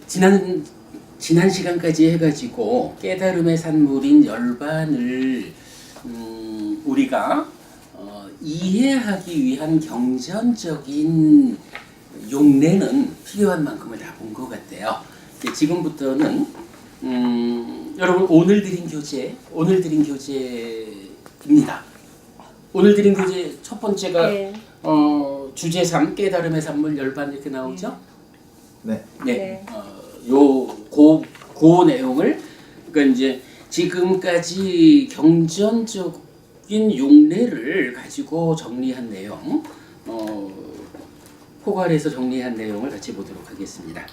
지난 시간까지 해가지고 깨달음의 산물인 열반을 우리가 이해하기 위한 경전적인 용례는 필요한 만큼을 다 본 것 같아요. 지금부터는 여러분 오늘 드린 교재입니다. 오늘 드린 교재 첫 번째가 네. 주제 3 깨달음의 산물 열반 이렇게 나오죠? 네. 네. 그 내용을 그러니까 이제 지금까지 경전적인 용례를 가지고 정리한 내용, 포괄해서 정리한 내용을 같이 보도록 하겠습니다.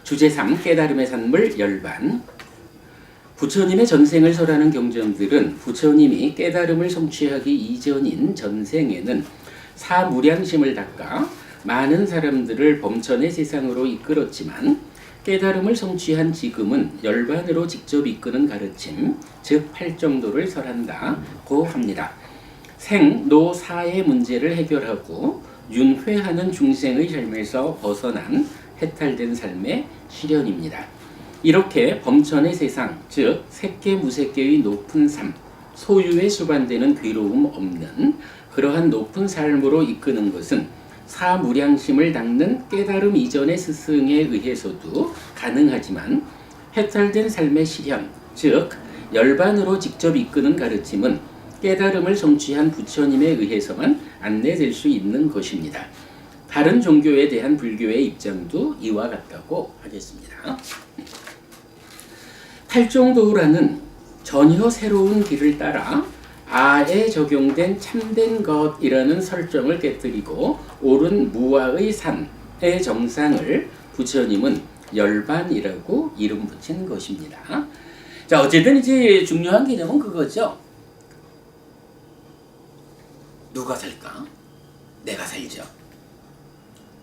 주제 3 깨달음의 산물 열반. 부처님의 전생을 설하는 경전들은 부처님이 깨달음을 성취하기 이전인 전생에는 사무량심을 닦아 많은 사람들을 범천의 세상으로 이끌었지만 깨달음을 성취한 지금은 열반으로 직접 이끄는 가르침, 즉 팔정도를 설한다고 합니다. 생, 노, 사의 문제를 해결하고 윤회하는 중생의 삶에서 벗어난 해탈된 삶의 실현입니다. 이렇게 범천의 세상, 즉 색계 무색계의 높은 삶, 소유에 수반되는 괴로움 없는 그러한 높은 삶으로 이끄는 것은 사무량심을 닦는 깨달음 이전의 스승에 의해서도 가능하지만 해탈된 삶의 실현, 즉 열반으로 직접 이끄는 가르침은 깨달음을 성취한 부처님에 의해서만 안내될 수 있는 것입니다. 다른 종교에 대한 불교의 입장도 이와 같다고 하겠습니다. 팔정도라는 전혀 새로운 길을 따라 아에 적용된 참된 것이라는 설정을 깨뜨리고 옳은 무아의 산의 정상을 부처님은 열반이라고 이름 붙인 것입니다. 자, 어쨌든 이제 중요한 개념은 그거죠. 누가 살까? 내가 살죠.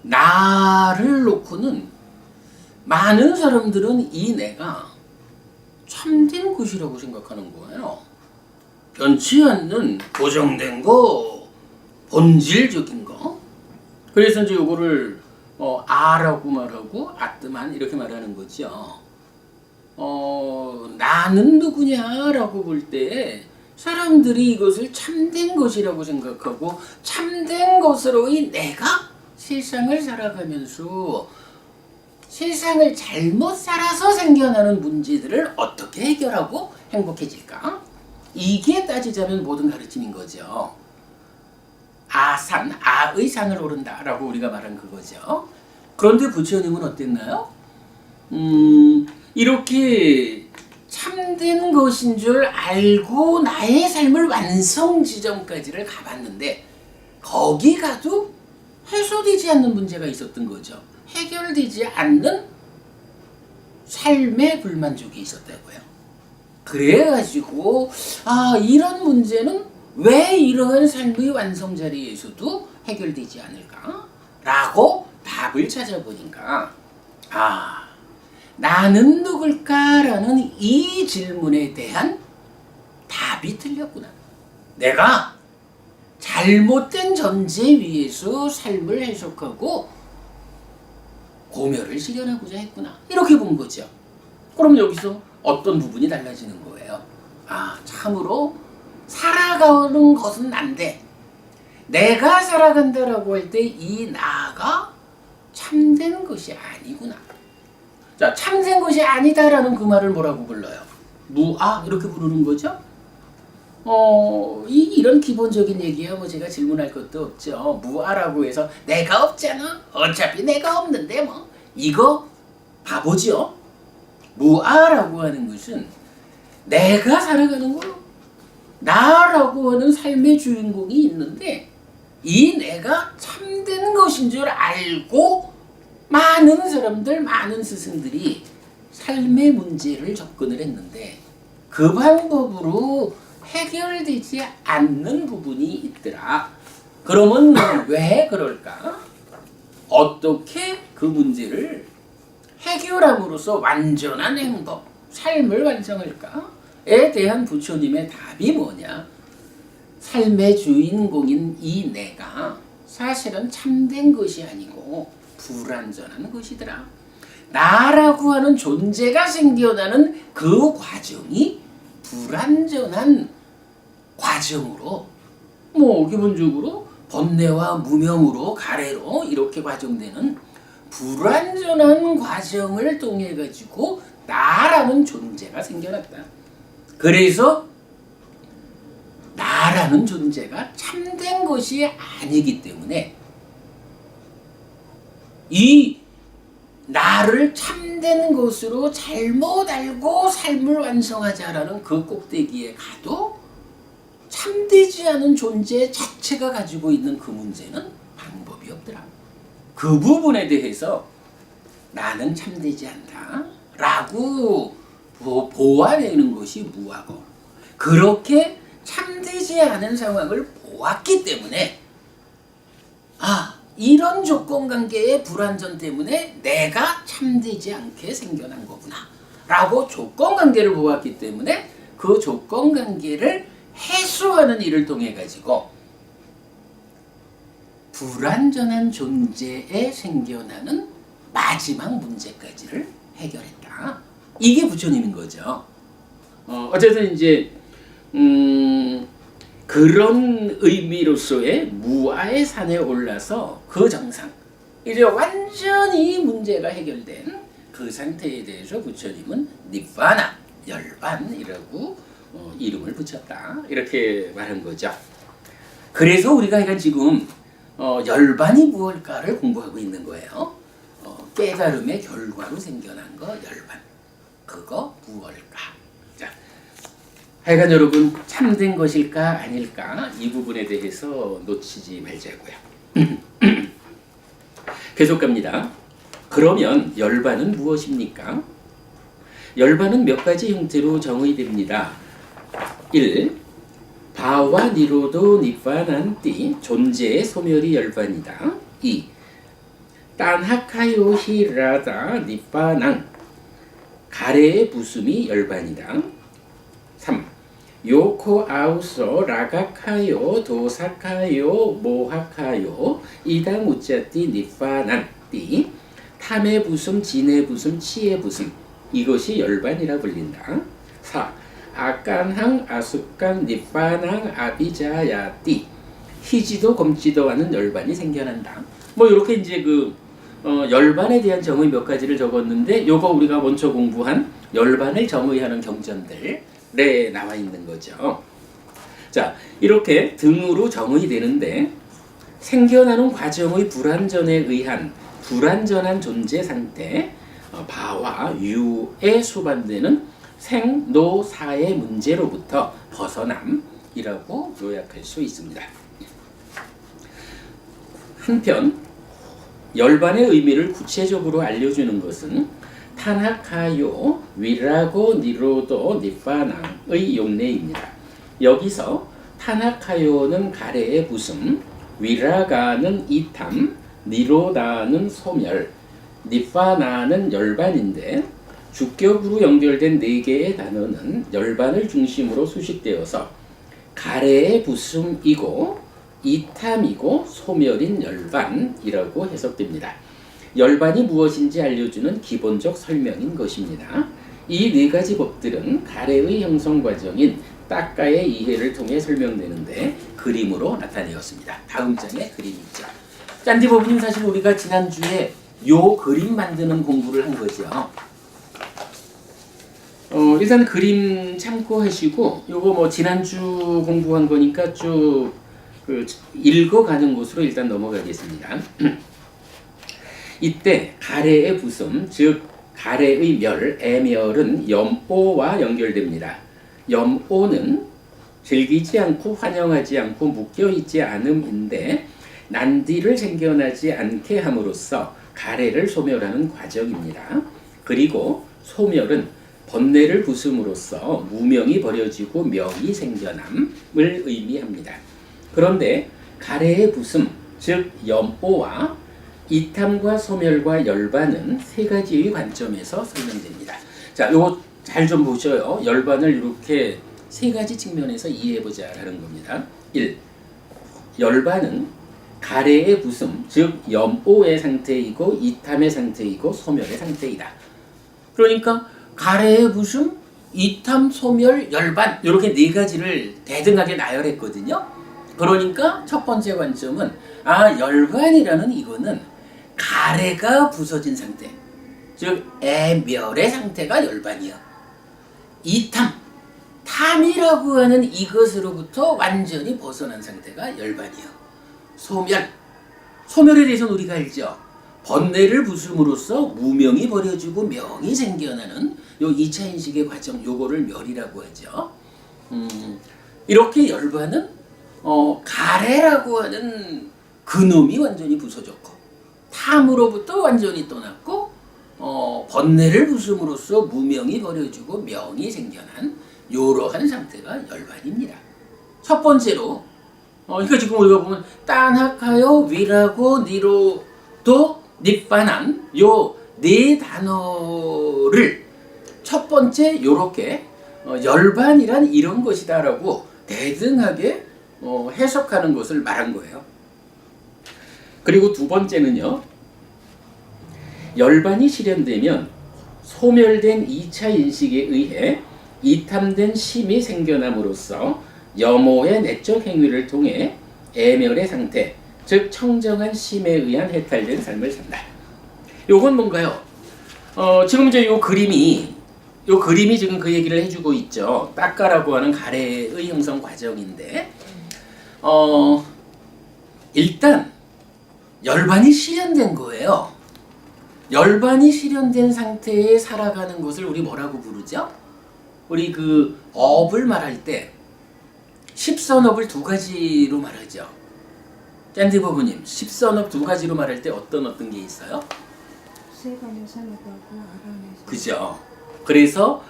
나를 놓고는 많은 사람들은 이 내가 참된 것이라고 생각하는 거예요. 변치 않는 고정된 거, 본질적인 거. 그래서 이제 이거를 아라고 말하고 아뜨만 이렇게 말하는 거죠. 나는 누구냐라고 볼 때 사람들이 이것을 참된 것이라고 생각하고 참된 것으로의 내가 세상을 살아가면서 세상을 잘못 살아서 생겨나는 문제들을 어떻게 해결하고 행복해질까? 이게 따지자면 모든 가르침인 거죠. 아산, 아의 산을 오른다라고 우리가 말한 그거죠. 그런데 부처님은 어땠나요? 이렇게 참된 것인 줄 알고 나의 삶을 완성 지점까지를 가봤는데 거기 가도 해소되지 않는 문제가 있었던 거죠. 해결되지 않는 삶의 불만족이 있었다고요. 그래가지고 이런 문제는 왜 이러한 삶의 완성 자리에서도 해결되지 않을까? 라고 답을 찾아보니까 나는 누굴까라는 이 질문에 대한 답이 틀렸구나. 내가 잘못된 전제 위에서 삶을 해석하고 고멸을 실현하고자 했구나. 이렇게 본 거죠. 그럼 여기서 어떤 부분이 달라지는 거예요? 참으로 살아가는 것은 난데 내가 살아간다라고 할 때 이 나가 참된 것이 아니구나. 자, 참된 것이 아니다라는 그 말을 뭐라고 불러요? 무아 이렇게 부르는 거죠. 이런 기본적인 얘기야 뭐 제가 질문할 것도 없죠. 무아라고 해서 내가 없잖아. 어차피 내가 없는데 뭐 이거 바보죠. 무아라고 하는 것은 내가 살아가는 거요. 나라고 하는 삶의 주인공이 있는데 이 내가 참된 것인 줄 알고 많은 사람들, 많은 스승들이 삶의 문제를 접근을 했는데 그 방법으로 해결되지 않는 부분이 있더라. 그러면 왜 그럴까? 어떻게 그 문제를 해결함으로써 완전한 행복, 삶을 완성할까?에 대한 부처님의 답이 뭐냐? 삶의 주인공인 이 내가 사실은 참된 것이 아니고 불완전한 것이더라. 나라고 하는 존재가 생겨나는 그 과정이 불완전한 과정으로 뭐 기본적으로 번뇌와 무명으로 가래로 이렇게 과정되는 불완전한 과정을 통해 가지고 나라는 존재가 생겨났다. 그래서 나라는 존재가 참된 것이 아니기 때문에 이 나를 참된 것으로 잘못 알고 삶을 완성하자라는 그 꼭대기에 가도 참되지 않은 존재 자체가 가지고 있는 그 문제는 방법이 없더라. 그 부분에 대해서 나는 참되지 않다 라고 보아내는 것이 무하고, 그렇게 참되지 않은 상황을 보았기 때문에 이런 조건관계의 불완전 때문에 내가 참되지 않게 생겨난 거구나 라고 조건관계를 보았기 때문에 그 조건관계를 해소하는 일을 통해 가지고 불완전한 존재에 생겨나는 마지막 문제까지를 해결했다. 이게 부처님인 거죠. 어쨌든 이제 그런 의미로서의 무아의 산에 올라서 그 정상, 이제 완전히 문제가 해결된 그 상태에 대해서 부처님은 니바나, 열반이라고 이름을 붙였다. 이렇게 말한 거죠. 그래서 우리가 이건 지금 열반이 무엇일까를 공부하고 있는 거예요. 깨달음의 결과로 생겨난 거 열반. 그거 무엇일까? 자, 하여간 여러분 참된 것일까 아닐까 이 부분에 대해서 놓치지 말자고요. 계속 갑니다. 그러면 열반은 무엇입니까? 열반은 몇 가지 형태로 정의됩니다. 1. 바와 니로도 니바난띠 존재의 소멸이 열반이다. 2. 딴하카요 히라다 니바낭 가래의 부숨이 열반이다. 3. 요코 아우소 라가카요 도사카요 모하카요 이당 우짜띠 니바난띠 탐의 부숨 진의 부숨 치의 부숨 이것이 열반이라 불린다. 4. 아깐항 아숙간 니바낭 아비자야띠 희지도 검지도 하는 열반이 생겨난다. 뭐 이렇게 이제 열반에 대한 정의 몇 가지를 적었는데 요거 우리가 먼저 공부한 열반을 정의하는 경전들에 나와 있는 거죠. 자, 이렇게 등으로 정의되는데 생겨나는 과정의 불완전에 의한 불완전한 존재 상태 바와 유에 수반되는 생노사의 문제로부터 벗어남이라고 요약할 수 있습니다. 한편 열반의 의미를 구체적으로 알려주는 것은 타나카요 위라고 니로도 니바낭의 용례입니다. 여기서 타나카요는 가래의 부숨, 위라가는 이탐, 니로다는 소멸, 니바나는 열반인데 주격으로 연결된 네 개의 단어는 열반을 중심으로 수식되어서 가래의 부숨이고 이탐이고 소멸인 열반이라고 해석됩니다. 열반이 무엇인지 알려주는 기본적 설명인 것입니다. 이 네 가지 법들은 가래의 형성 과정인 딱가의 이해를 통해 설명되는데 그림으로 나타내었습니다. 다음 장에 그림이 있죠. 짠디 법은 사실 우리가 지난주에 요 그림 만드는 공부를 한 거죠. 일단 그림 참고하시고 요거 뭐 지난주 공부한 거니까 쭉 읽어가는 곳으로 일단 넘어가겠습니다. 이때 가래의 부숨, 즉 가래의 멸, 애멸은 염오와 연결됩니다. 염오는 즐기지 않고 환영하지 않고 묶여있지 않음인데 난디를 생겨나지 않게 함으로써 가래를 소멸하는 과정입니다. 그리고 소멸은 번뇌를 부숨으로써 무명이 버려지고 명이 생겨남을 의미합니다. 그런데 가래의 부숨, 즉 염오와 이탐과 소멸과 열반은 세 가지의 관점에서 설명됩니다. 자, 요거 잘 좀 보셔요. 열반을 이렇게 세 가지 측면에서 이해해보자라는 겁니다. 1. 열반은 가래의 부숨, 즉 염오의 상태이고 이탐의 상태이고 소멸의 상태이다. 그러니까 가래의 부숨, 이탐, 소멸, 열반 이렇게 네 가지를 대등하게 나열했거든요. 그러니까 첫 번째 관점은 열반이라는 이거는 가래가 부서진 상태, 즉 애멸의 상태가 열반이야. 이탐, 탐이라고 하는 이것으로부터 완전히 벗어난 상태가 열반이요. 소멸, 소멸에 대해서는 우리가 알죠. 번뇌를 부숨으로써 무명이 버려지고 명이 생겨나는 요 2차 인식의 과정, 요거를 멸이라고 하죠. 이렇게 열반은 가래라고 하는 그놈이 완전히 부서졌고, 탐으로부터 완전히 떠났고, 번뇌를 부숨으로써 무명이 버려지고 명이 생겨난 요러한 상태가 열반입니다. 첫 번째로 그러니까 지금 우리가 보면 딴학하여 위라고 니로도 닉바난 요 네 단어를 첫 번째 요렇게 열반이란 이런 것이다라고 대등하게 해석하는 것을 말한 거예요. 그리고 두 번째는요, 열반이 실현되면 소멸된 2차 인식에 의해 이탐된 심이 생겨남으로써 염오의 내적 행위를 통해 애멸의 상태, 즉 청정한 심에 의한 해탈된 삶을 산다. 요건 뭔가요? 지금 이제 요 그림이 지금 그 얘기를 해주고 있죠. 딱가라고 하는 가래의 형성 과정인데, 일단 열반이 실현된 거예요. 열반이 실현된 상태에 살아가는 것을 우리 뭐라고 부르죠? 우리 그 업을 말할 때 십선업을 두 가지로 말하죠. 짠디 부부님, 십선업 두 가지로 말할 때 어떤 게 있어요? 세간의 산업하고 아간의 산업. 그죠. 그래서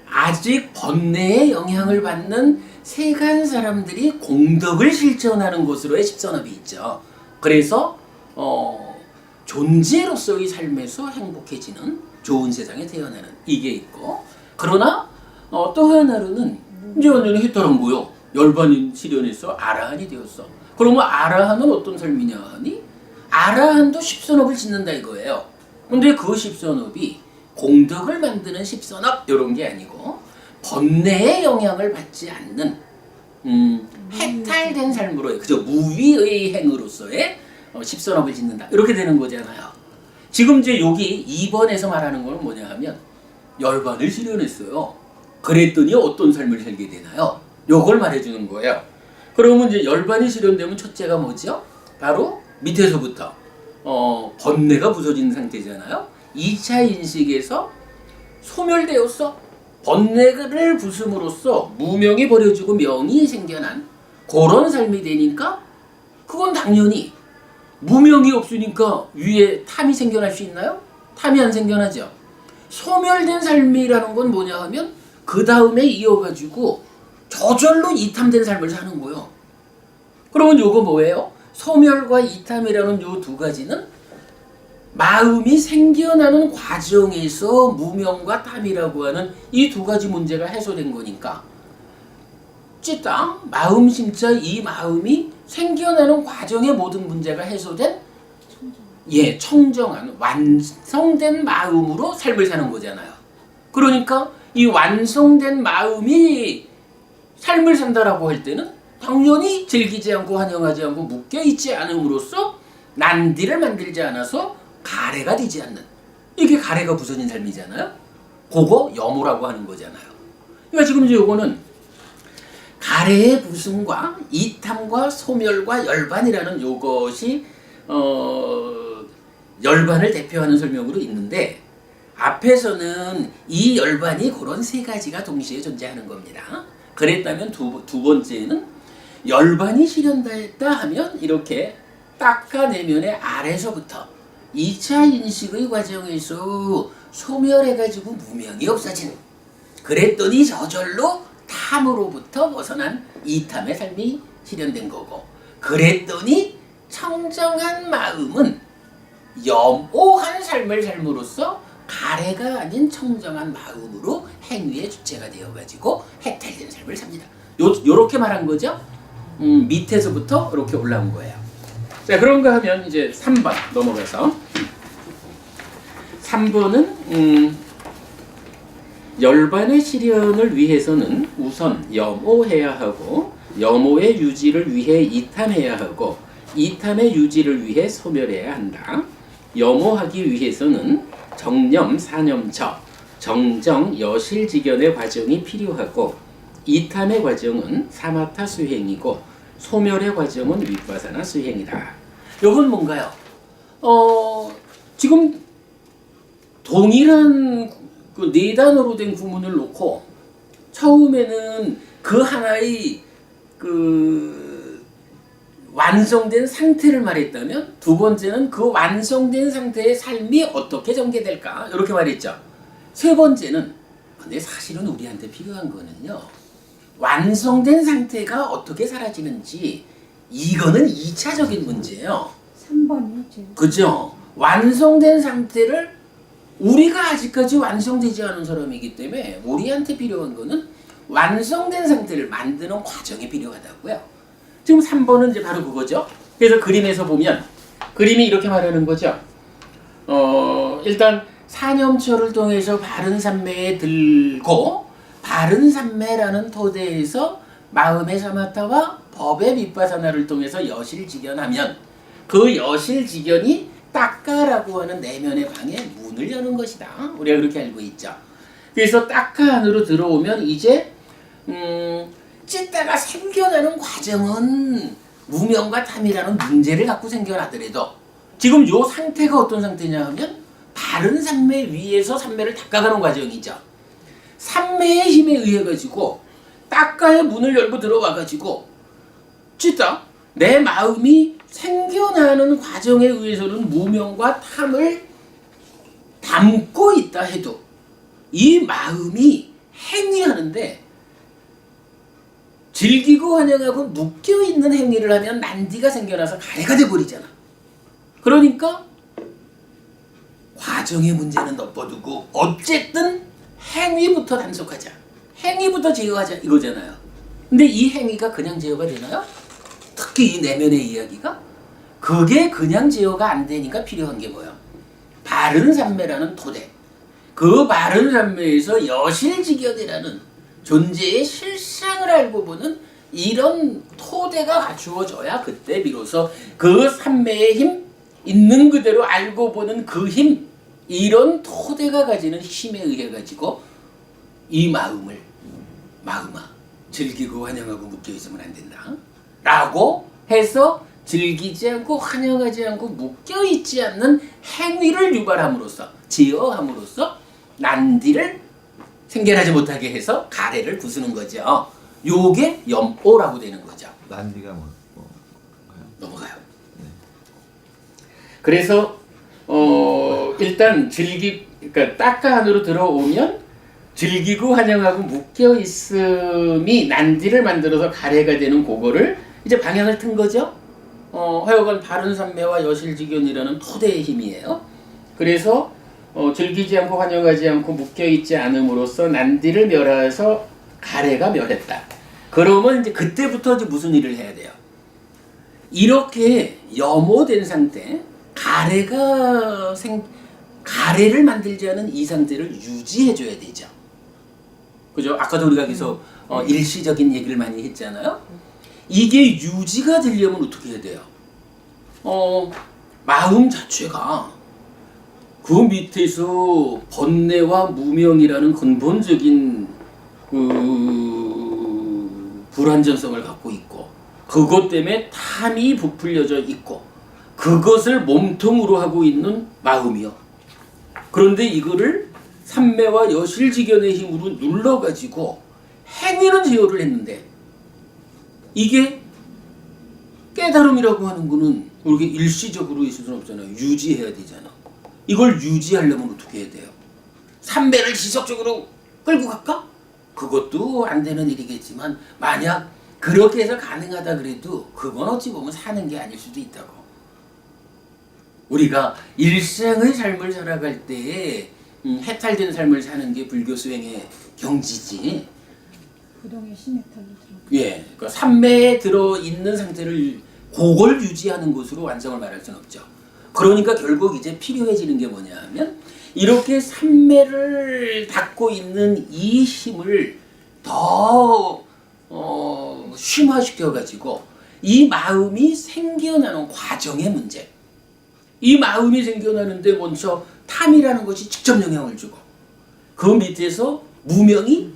아직 번뇌의 영향을 받는 세간 사람들이 공덕을 실천하는 곳으로의 십선업이 있죠. 그래서 존재로서의 삶에서 행복해지는 좋은 세상에 태어나는 이게 있고, 그러나 또 하나로는 이제 완전히 해탈한 거요. 열반이 실현해서 아라한이 되었어. 그러면 아라한은 어떤 삶이냐 하니, 아라한도 십선업을 짓는다 이거예요. 근데 그 십선업이 공덕을 만드는 십선업 이런 게 아니고 번뇌의 영향을 받지 않는 해탈된 삶으로, 그저 무위의 행으로서의 십선업을 짓는다 이렇게 되는 거잖아요. 지금 이제 여기 2번에서 말하는 건 뭐냐 하면 열반을 실현했어요. 그랬더니 어떤 삶을 살게 되나요? 요걸 말해주는 거예요. 그러면 이제 열반이 실현되면 첫째가 뭐죠? 바로 밑에서부터 번뇌가 부서진 상태잖아요. 2차 인식에서 소멸되었어. 번뇌를 부숨으로써 무명이 버려지고 명이 생겨난 그런 삶이 되니까, 그건 당연히 무명이 없으니까 위에 탐이 생겨날 수 있나요? 탐이 안 생겨나죠. 소멸된 삶이라는 건 뭐냐 하면 그 다음에 이어가지고 저절로 이탐된 삶을 사는 거예요. 그러면 요거 뭐예요? 소멸과 이탐이라는 요 두 가지는 마음이 생겨나는 과정에서 무명과 탐이라고 하는 이 두 가지 문제가 해소된 거니까, 찌땅 마음 심자 이 마음이 생겨나는 과정의 모든 문제가 해소된 청정한 완성된 마음으로 삶을 사는 거잖아요. 그러니까 이 완성된 마음이 삶을 산다라고 할 때는 당연히 즐기지 않고 환영하지 않고 묶여있지 않음으로써 난디를 만들지 않아서 가래가 되지 않는, 이게 가래가 부서진 삶이잖아요. 그거 염오라고 하는 거잖아요. 그러니까 지금 이제 요거는 가래의 부승과 이탐과 소멸과 열반이라는 요것이 열반을 대표하는 설명으로 있는데, 앞에서는 이 열반이 그런 세 가지가 동시에 존재하는 겁니다. 그랬다면 두 번째는 열반이 실현됐다 하면 이렇게 닦아내면의 아래서부터 2차 인식의 과정에서 소멸해가지고 무명이 없어진, 그랬더니 저절로 탐으로부터 벗어난 이탐의 삶이 실현된 거고, 그랬더니 청정한 마음은 염오한 삶을 삶으로써 가래가 아닌 청정한 마음으로 행위의 주체가 되어가지고 해탈된 삶을 삽니다. 요렇게 말한 거죠. 밑에서부터 이렇게 올라온 거예요. 자, 그런가 하면 이제 3번 넘어가서 3번은 열반의 실현을 위해서는 우선 염오해야 하고 염오의 유지를 위해 이탐해야 하고 이탐의 유지를 위해 소멸해야 한다. 염오하기 위해서는 정념, 사념처, 정정, 여실직연의 과정이 필요하고 이탐의 과정은 사마타 수행이고 소멸의 과정은 윗바사나 수행이다. 이건 뭔가요? 지금 동일한 그 네 단어로 된 구문을 놓고 처음에는 그 하나의 그 완성된 상태를 말했다면 두 번째는 그 완성된 상태의 삶이 어떻게 전개될까 이렇게 말했죠. 세 번째는 근데 사실은 우리한테 필요한 거는요, 완성된 상태가 어떻게 사라지는지 이거는 2차적인 문제예요. 3번이죠. 그죠? 완성된 상태를 우리가 아직까지 완성되지 않은 사람이기 때문에 우리한테 필요한 거는 완성된 상태를 만드는 과정이 필요하다고요. 지금 3번은 이제 바로 그거죠. 그래서 그림에서 보면 그림이 이렇게 말하는 거죠. 일단 사념처를 통해서 바른 삼매에 들고 바른 삼매라는 토대에서 마음의 사마타와 법의 윗바사나를 통해서 여실직연하면 그 여실직연이 딱가라고 하는 내면의 방에 문을 여는 것이다. 우리가 그렇게 알고 있죠. 그래서 딱가 안으로 들어오면 이제 찢다가 생겨나는 과정은 무명과 탐이라는 문제를 갖고 생겨나더라도 지금 요 상태가 어떤 상태냐 하면 바른 삼매 위에서 삼매를 닦아가는 과정이죠. 삼매의 힘에 의해 가지고 딱가의 문을 열고 들어와 가지고 찢다 내 마음이 생겨나는 과정에 의해서는 무명과 탐을 담고 있다 해도 이 마음이 행위하는데 즐기고 환영하고 묶여있는 행위를 하면 난디가 생겨나서 가래가 돼버리잖아. 그러니까 과정의 문제는 엎어두고 어쨌든 행위부터 단속하자. 행위부터 제어하자 이거잖아요. 근데 이 행위가 그냥 제어가 되나요? 특히 이 내면의 이야기가 그게 그냥 제어가 안 되니까 필요한 게 뭐야? 바른 삼매라는 토대. 그 바른 삼매에서 여실직연이라는 존재의 실상을 알고 보는 이런 토대가 갖추어져야 그때 비로소 그 삼매의 힘 있는 그대로 알고 보는 그 힘, 이런 토대가 가지는 힘에 의해 가지고 이 마음아 즐기고 환영하고 묶여 있으면 안 된다 라고 해서 즐기지 않고 환영하지 않고 묶여 있지 않는 행위를 유발함으로써 제어함으로써 난디를 생겨나지 못하게 해서 가래를 부수는 거죠. 요게 염오라고 되는 거죠. 난디가 넘어가요. 그래서 일단 그러니까 딱가 안으로 들어오면 즐기고 환영하고 묶여 있음이 난디를 만들어서 가래가 되는 그거를 이제 방향을 튼 거죠. 하여간 바른 삼매와 여실직연이라는 토대의 힘이에요. 그래서 즐기지 않고 환영하지 않고 묶여 있지 않음으로써 난디를 멸해서 가래가 멸했다. 그러면 이제 그때부터 이제 무슨 일을 해야 돼요? 이렇게 염오된 상태, 가래를 만들지 않은 이 상태를 유지해줘야 되죠. 그죠? 아까도 우리가 계속 일시적인 얘기를 많이 했잖아요. 이게 유지가 되려면 어떻게 해야 돼요? 마음 자체가 그 밑에서 번뇌와 무명이라는 근본적인 불완전성을 갖고 있고 그것 때문에 탐이 부풀려져 있고 그것을 몸통으로 하고 있는 마음이요. 그런데 이거를 삼매와 여실직연의 힘으로 눌러가지고 행위는 제어를 했는데 이게 깨달음이라고 하는 거는 우리가 일시적으로 있을 수는 없잖아요. 유지해야 되잖아. 이걸 유지하려면 어떻게 해야 돼요? 삼매를 지속적으로 끌고 갈까? 그것도 안 되는 일이겠지만 만약 그렇게 해서 가능하다 그래도 그건 어찌 보면 사는 게 아닐 수도 있다고. 우리가 일생의 삶을 살아갈 때에 해탈된 삶을 사는 게 불교 수행의 경지지. 부동의 시메탈로 들어. 예, 그 삼매에 들어 있는 상태를 그걸 유지하는 것으로 완성을 말할 수는 없죠. 그러니까 결국 이제 필요해지는 게 뭐냐하면 이렇게 삼매를 닫고 있는 이 힘을 더 심화시켜 가지고 이 마음이 생겨나는 과정의 문제. 이 마음이 생겨나는데 먼저 탐이라는 것이 직접 영향을 주고 그 밑에서 무명이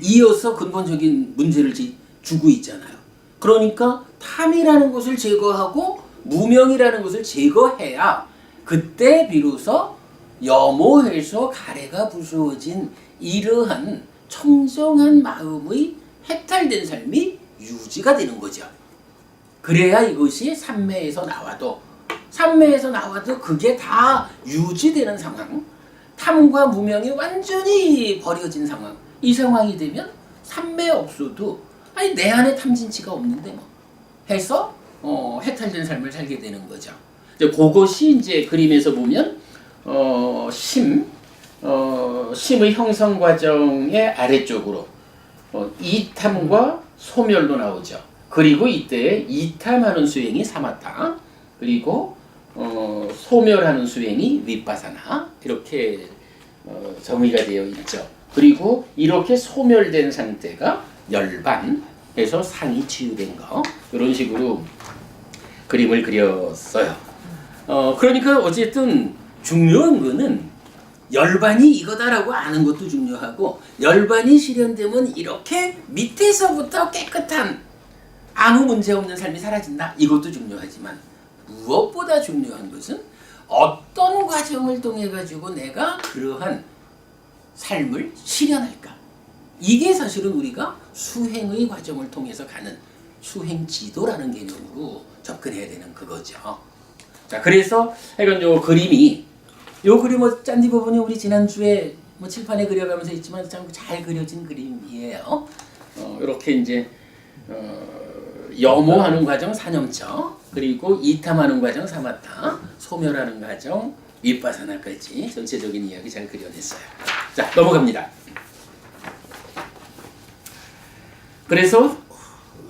이어서 근본적인 문제를 주고 있잖아요. 그러니까 탐이라는 것을 제거하고 무명이라는 것을 제거해야 그때 비로소 염호해서 가래가 부수어진 이러한 청정한 마음의 해탈된 삶이 유지가 되는 거죠. 그래야 이것이 삼매에서 나와도 그게 다 유지되는 상황, 탐과 무명이 완전히 버려진 상황, 이 상황이 되면 삼매 없어도 아니 내 안에 탐진치가 없는데 뭐 해서 해탈된 삶을 살게 되는 거죠. 이제 그것이 이제 그림에서 보면 심의 형성 과정의 아래쪽으로 이탐과 소멸도 나오죠. 그리고 이때 이탐하는 수행이 사마타, 그리고 소멸하는 수행이 윗바사나 이렇게 정의가 되어 있죠. 그리고 이렇게 소멸된 상태가 열반에서 상이 치유된 거 이런 식으로 그림을 그렸어요. 그러니까 어쨌든 중요한 거는 열반이 이거다라고 아는 것도 중요하고 열반이 실현되면 이렇게 밑에서부터 깨끗한 아무 문제 없는 삶이 사라진다. 이것도 중요하지만 무엇보다 중요한 것은 어떤 과정을 통해 가지고 내가 그러한 삶을 실현할까. 이게 사실은 우리가 수행의 과정을 통해서 가는 수행지도라는 개념으로 접근해야 되는 그거죠. 자, 그래서 하여간 요 그림이 짠디 부분이 우리 지난주에 칠판에 그려가면서 있지만 참 잘 그려진 그림이에요. 이렇게 이제 염호하는 과정 사념처, 그리고 이탐하는 과정 사마타, 소멸하는 과정 윗바사나까지 전체적인 이야기 잘 그려냈어요. 자, 넘어갑니다. 그래서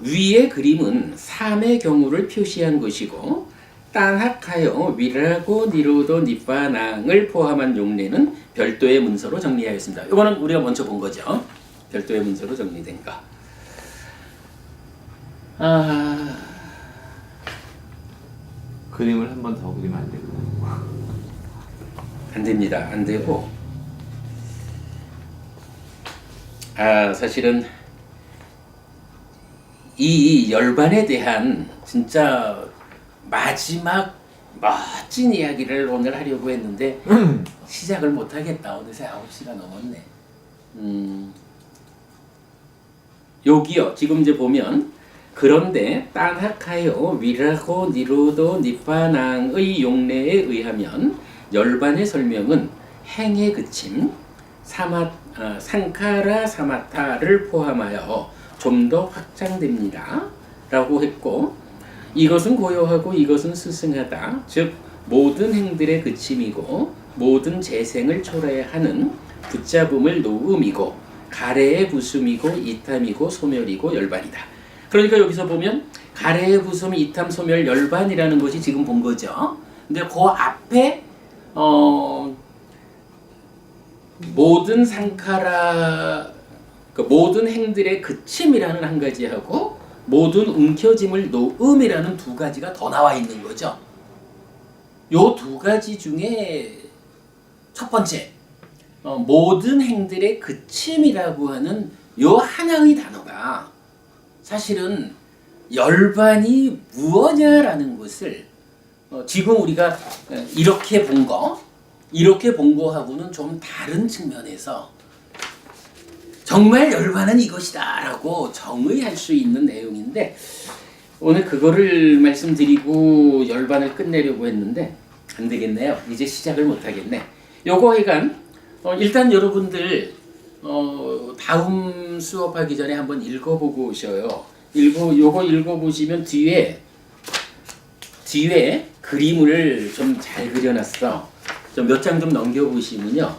위의 그림은 삼의 경우를 표시한 것이고 땅학하여 위라고 니로도 니빠낭을 포함한 용례는 별도의 문서로 정리하였습니다. 이거는 우리가 먼저 본 거죠. 별도의 문서로 정리된 거. 그림을 한 번 더 그리면 안 되구나. 안 됩니다. 안 되고 사실은 이 열반에 대한 진짜 마지막 멋진 이야기를 오늘 하려고 했는데 시작을 못하겠다. 어느새 9시가 넘었네. 여기요. 지금 이제 보면 그런데 땅학하여 위라고 니로도 니빠낭의 용례에 의하면 열반의 설명은 행의 그침 상카라 사마타를 포함하여 좀 더 확장됩니다. 라고 했고 이것은 고요하고 이것은 스승하다. 즉 모든 행들의 그침이고 모든 재생을 초래하는 붙잡음을 놓음이고 가래의 부숨이고 이탐이고 소멸이고 열반이다. 그러니까 여기서 보면 가래의 부숨, 이탐, 소멸, 열반이라는 것이 지금 본 거죠. 근데 그 앞에 모든 상카라 그 모든 행들의 그침이라는 한 가지하고 모든 움켜짐을 놓음이라는 두 가지가 더 나와 있는 거죠. 요 두 가지 중에 첫 번째 모든 행들의 그침이라고 하는 요 하나의 단어가 사실은 열반이 무엇냐라는 것을 지금 우리가 이렇게 본 거하고는 좀 다른 측면에서 정말 열반은 이것이다 라고 정의할 수 있는 내용인데 오늘 그거를 말씀드리고 열반을 끝내려고 했는데 안 되겠네요. 이제 시작을 못 하겠네. 요거 하여간 일단 여러분들 다음 수업하기 전에 한번 읽어보고 오셔요. 요거 읽어보시면 뒤에 그림을 좀 잘 그려놨어. 좀 몇 장 좀 넘겨보시면요.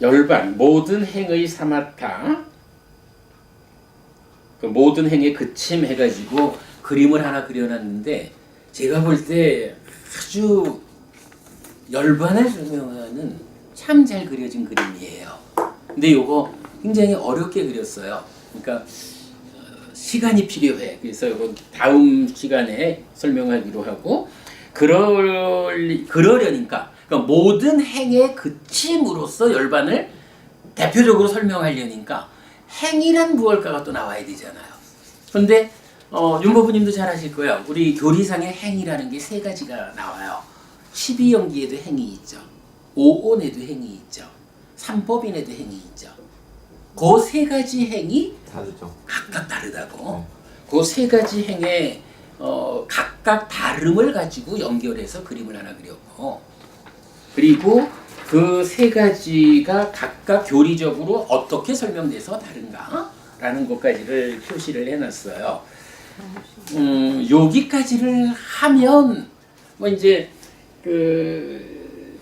열반 모든 행의 사마타 그 모든 행의 그침 해가지고 그림을 하나 그려놨는데 제가 볼 때 아주 열반을 설명하는 참 잘 그려진 그림이에요. 근데 요거 굉장히 어렵게 그렸어요. 그러니까 시간이 필요해. 그래서 이거 다음 시간에 설명하기로 하고 그러려니까 그러니까 모든 행의 그침으로써 열반을 대표적으로 설명하려니까 행이란 무엇일까가 또 나와야 되잖아요. 그런데 윤보부님도 잘 아실 거예요. 우리 교리상의 행이라는 게 세 가지가 나와요. 12연기에도 행이 있죠. 오온에도 행이 있죠. 삼법인에도 행이 있죠. 그 세 가지 행이 다르죠. 각각 다르다고. 그 세 가지 행의 각각 다름을 가지고 연결해서 그림을 하나 그렸고, 그리고 그 세 가지가 각각 교리적으로 어떻게 설명돼서 다른가라는 것까지를 표시를 해놨어요. 여기까지를 하면 뭐 이제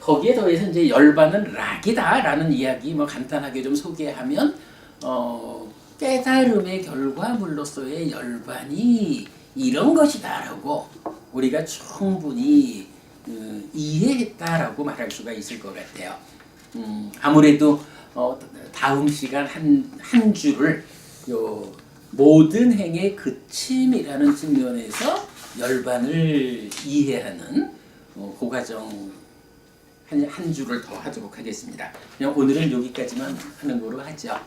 거기에 더해서 이제 열반은 락이다라는 이야기 뭐 간단하게 좀 소개하면 깨달음의 결과물로서의 열반이 이런 것이다라고 우리가 충분히 이해했다라고 말할 수가 있을 것 같아요. 아무래도 다음 시간 한 줄을 요 모든 행의 그침이라는 측면에서 열반을 이해하는 그 과정 한 줄을 더 하도록 하겠습니다. 그냥 오늘은 여기까지만 하는 거로 하죠.